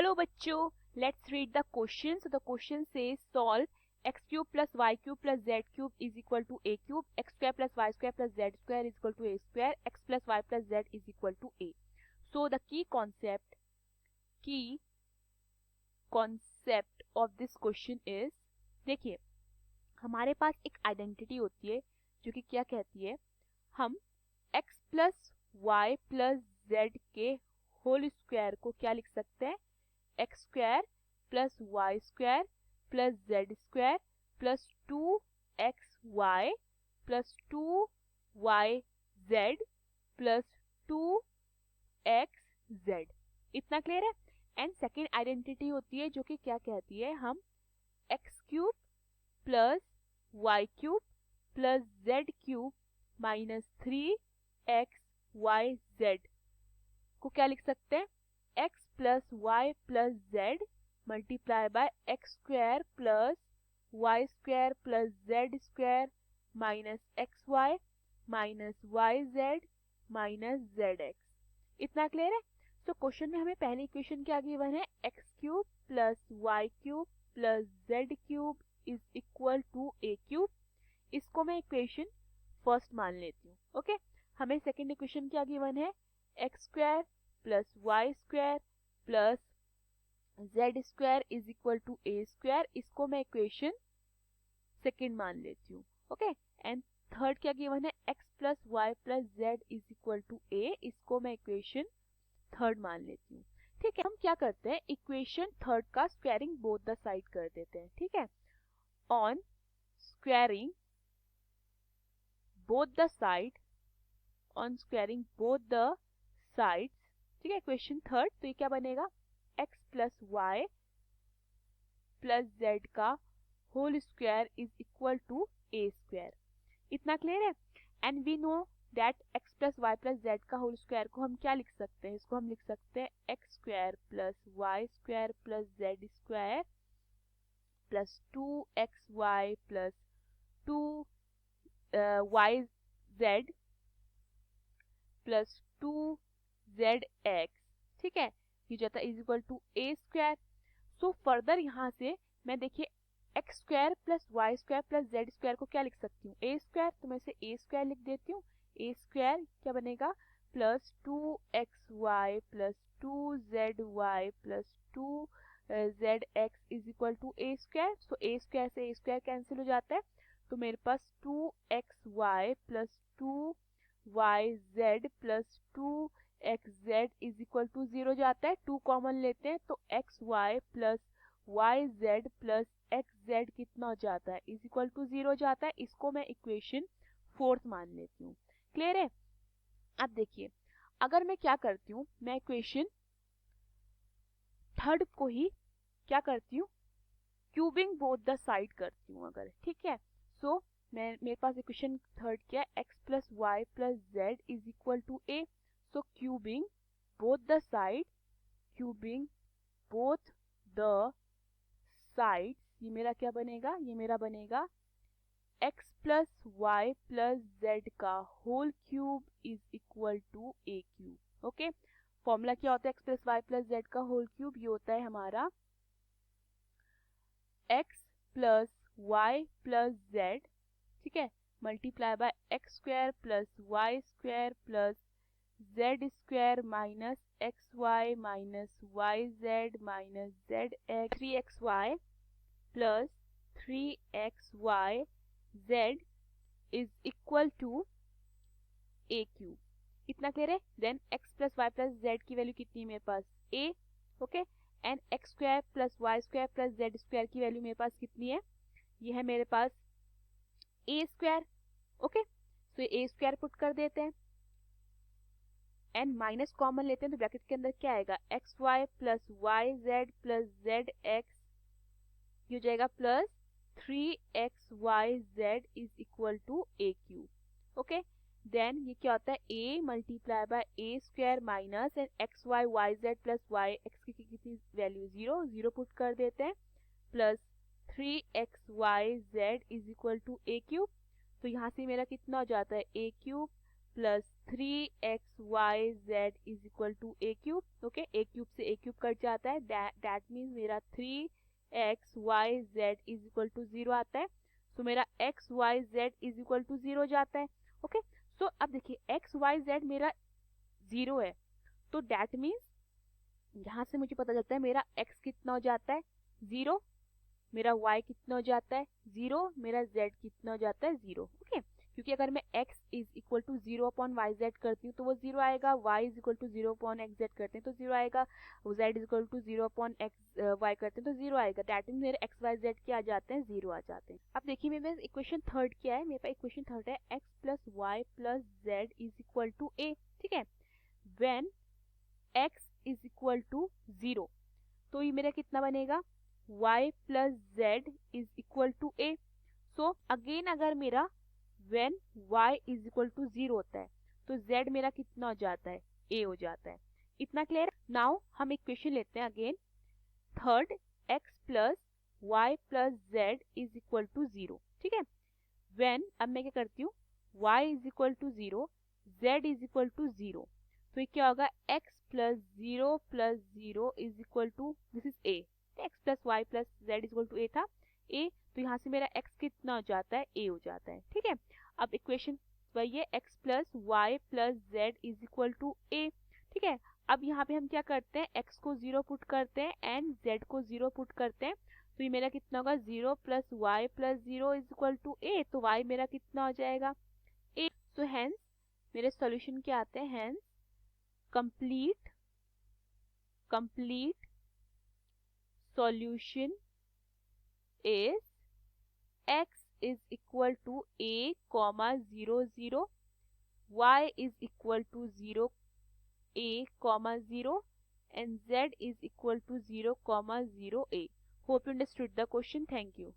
Hello बच्चों, let's read the question. So the question says solve x cube plus y cube plus z cube is equal to a cube, x square plus y square plus z square is equal to a square, x plus y plus z is equal to a. So the key concept of this question is, देखिए हमारे पास एक identity होती है जो कि क्या कहती है, हम x plus y plus z के होल स्क्वायर को क्या लिख सकते हैं, x square plus y square plus z square plus 2xy plus 2yz plus 2xz. इतना क्लियर है. एंड सेकेंड आइडेंटिटी होती है जो कि क्या कहती है, हम x cube plus y cube plus z cube minus 3xyz को क्या लिख सकते हैं, x plus y plus z multiply by x square plus y square plus z square minus x y minus y z minus z x. इतना clear है. तो question में हमें पहली इक्वेशन क्या गिवन है, x cube plus y cube plus z cube is equal to a cube. इसको मैं इक्वेशन फर्स्ट मान लेती हूँ. ओके. हमें सेकेंड इक्वेशन क्या गिवन है, x square plus y square plus z square is equal to a square. इसको मैं इक्वेशन सेकेंड मान लेती हूँ. ओके. एंड थर्ड क्या गिवन है, x plus y plus z is equal to a. इसको मैं इक्वेशन थर्ड मान लेती हूँ. ठीक है. हम क्या करते हैं, इक्वेशन थर्ड का स्क्वायरिंग बोथ द साइड कर देते हैं. ठीक है. On squaring both the side, on squaring both the sides. ठीक है. इक्वेशन थर्ड, तो ये क्या बनेगा, x plus y plus z का whole square is equal to a square. इतना क्लियर है. And we know that x plus y plus z का होल स्क्वायर को हम क्या लिख सकते हैं, इसको हम लिख सकते हैं x square plus y square plus z square plus 2xy plus 2yz plus 2zx. ठीक है. ये जाता है is equal to a square. So further यहाँ से मैं देखिए x square plus y square plus z square को क्या लिख सकती हूँ, ए स्क्वायर. तो मैं इसे ए स्क्वायर लिख देती हूँ. ए स्क्वायर क्या बनेगा, plus 2xy plus 2zy plus 2zx is equal to a square. So a square से ए स्क्वायर कैंसिल हो जाता है, तो मेरे पास 2xy plus 2yz plus 2xz is equal to 0 जाता है. 2 कॉमन लेते हैं तो xy plus yz plus xz कितना हो जाता है, इज इक्वल टू 0 जाता है. इसको मैं इक्वेशन फोर्थ मान लेती हूँ. क्लियर है. अब देखिए अगर मैं क्या करती हूँ, मैं इक्वेशन थर्ड को ही क्या करती हूँ, क्यूबिंग बोथ द साइड करती हूँ अगर. ठीक है. सो मेरे पास इक्वेशन थर्ड क्या है, x plus y plus z is equal to a. So cubing both the side, cubing both the side, ये मेरा क्या बनेगा, ये मेरा बनेगा x plus y plus z का whole cube is equal to a cube. Okay. Formula क्या होता है x plus y plus z का होल क्यूब, ये होता है हमारा x plus y plus z, ठीक है, multiply by x square plus y square plus z square minus x y minus y z minus z x 3xy plus 3xy z is equal to a cube. इतना clear है. Then x plus y plus z की value कितनी है मेरे पास, a. Okay. And x square plus y square plus z square की value मेरे पास कितनी है, ये है मेरे पास ए स्क्वायर. ओके. तो ए स्क्वायर पुट कर देते हैं एंड माइनस कॉमन लेते हैं, तो ब्रैकेट के अंदर क्या आएगा, x y plus y z plus z x, ये हो जाएगा plus 3xyz is equal to a cube. Okay. Then ये क्या होता है, a multiply by a square minus and x y y z plus y x की कितनी value 0, 0 put कर देते हैं plus 3xyz is equal to a cube. तो यहाँ से मेरा कितना हो जाता है, a cube plus 3xyz is equal to a cube. Okay, a cube से a क्यूब कट जाता है, दैट मीन्स मेरा 3xyz इज इक्वल टू 0 आता है। सो मेरा xyz इज इक्वल टू 0 जाता है। ओके, सो अब देखिए xyz मेरा 0 है, तो दैट मीन्स यहाँ से मुझे पता चलता है मेरा x कितना हो जाता है 0, मेरा y कितना हो जाता है 0, मेरा z कितना हो जाता है 0। ओके, क्योंकि अगर मैं x is equal to 0 upon y z करती हूँ तो वो 0 आएगा, y is equal to 0 upon x z करते हैं तो 0 आएगा, z is equal to 0 upon x y करते हैं तो 0 आएगा। दैट मीन्स मेरे एक्स वाई जेड क्या आ जाते हैं 0 आ जाते हैं। अब देखिए मेरे पास इक्वेशन थर्ड क्या है, मेरे पास इक्वेशन थर्ड है x plus y plus z is equal to a। ठीक है, when x is equal to 0, तो ये मेरा कितना बनेगा y plus z is equal to a। So again अगर मेरा when y is equal to 0 होता है तो z मेरा कितना हो जाता है a हो जाता है। इतना क्लियर। नाउ हम इक्वेशन लेते हैं again third, x plus y plus z is equal to 0। ठीक है, व्हेन अब मैं क्या करती हूँ y is equal to 0, z is equal to 0, तो ये क्या होगा x plus 0 is equal to this is a, x plus y plus z is equal to a था a, तो यहाँ से मेरा x कितना हो जाता है a हो जाता है। ठीक है, अब इक्वेशन वही है x plus y plus z is equal to a। ठीक है, अब यहाँ पे हम क्या करते हैं x को 0 पुट करते हैं एंड z को 0 पुट करते हैं, तो ये मेरा कितना होगा 0 plus y plus 0 is equal to a, तो y मेरा कितना हो जाएगा a। सो हेंस मेरे सॉल्यूशन क्या आते हैं, hence complete solution is x is equal to a comma 0 0, y is equal to 0 a comma 0 and z is equal to 0 comma 0 a. Hope you understood the question. Thank you.